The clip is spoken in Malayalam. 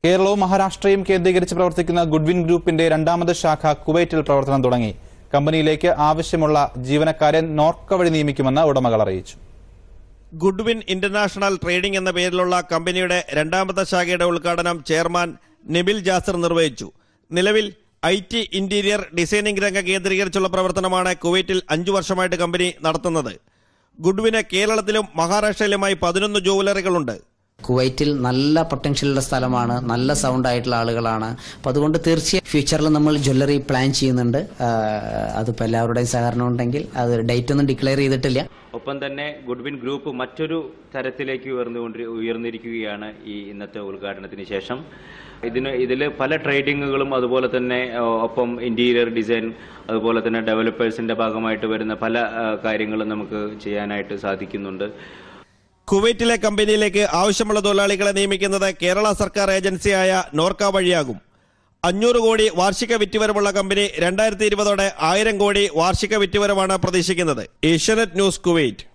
കേരളവും മഹാരാഷ്ട്രയും കേന്ദ്രീകരിച്ച് പ്രവർത്തിക്കുന്ന ഗുഡ്വിൻ ഗ്രൂപ്പിന്റെ രണ്ടാമത് ശാഖ കുവൈറ്റിൽ പ്രവർത്തനം തുടങ്ങി. കമ്പനിയിലേക്ക് ആവശ്യമുള്ള ജീവനക്കാരെ നോർക്ക വഴി നിയമിക്കുമെന്ന് ഉടമകൾ അറിയിച്ചു. ഗുഡ്വിൻ ഇന്റർനാഷണൽ ട്രേഡിംഗ് എന്ന പേരിലുള്ള കമ്പനിയുടെ രണ്ടാമത്തെ ശാഖയുടെ ഉദ്ഘാടനം ചെയർമാൻ നിബിൽ ജാസിർ നിർവഹിച്ചു. നിലവിൽ IT ഇന്റീരിയർ ഡിസൈനിംഗ് രംഗം കേന്ദ്രീകരിച്ചുള്ള പ്രവർത്തനമാണ് കുവൈറ്റിൽ 5 വർഷമായിട്ട് കമ്പനി നടത്തുന്നത്. ഗുഡ്വിന് കേരളത്തിലും മഹാരാഷ്ട്രയിലുമായി 11 ജുവലറികളുണ്ട്. കുവൈറ്റിൽ നല്ല പൊട്ടൻഷ്യലുള്ള സ്ഥലമാണ്, നല്ല സൗണ്ട് ആയിട്ടുള്ള ആളുകളാണ്. അപ്പോൾ അതുകൊണ്ട് തീർച്ചയായും ഫ്യൂച്ചറിൽ നമ്മൾ ജ്വല്ലറി പ്ലാൻ ചെയ്യുന്നുണ്ട്. അതിപ്പോൾ എല്ലാവരുടെയും സഹകരണം ഉണ്ടെങ്കിൽ അത് ഡേറ്റ് ഒന്നും ഡിക്ലെയർ ചെയ്തിട്ടില്ല. ഒപ്പം തന്നെ ഗുഡ്വിൻ ഗ്രൂപ്പ് മറ്റൊരു തരത്തിലേക്ക് ഉയർന്നിരിക്കുകയാണ് ഈ ഇന്നത്തെ ഉദ്ഘാടനത്തിന് ശേഷം. ഇതിൽ പല ട്രേഡിങ്ങുകളും അതുപോലെ തന്നെ ഒപ്പം ഇന്റീരിയർ ഡിസൈൻ അതുപോലെ തന്നെ ഡെവലപ്പേഴ്സിന്റെ ഭാഗമായിട്ട് വരുന്ന പല കാര്യങ്ങളും നമുക്ക് ചെയ്യാനായിട്ട് സാധിക്കുന്നുണ്ട്. കുവൈറ്റിലെ കമ്പനിയിലേക്ക് ആവശ്യമുള്ള തൊഴിലാളികളെ നിയമിക്കുന്നത് കേരള സർക്കാർ ഏജൻസിയായ നോർക്ക വഴിയാകും. 500 കോടി വാർഷിക വിറ്റുവരവുള്ള കമ്പനി 2020 1000 കോടി വാർഷിക വിറ്റുവരവാണ് പ്രതീക്ഷിക്കുന്നത്. Asianet news, Kuwait.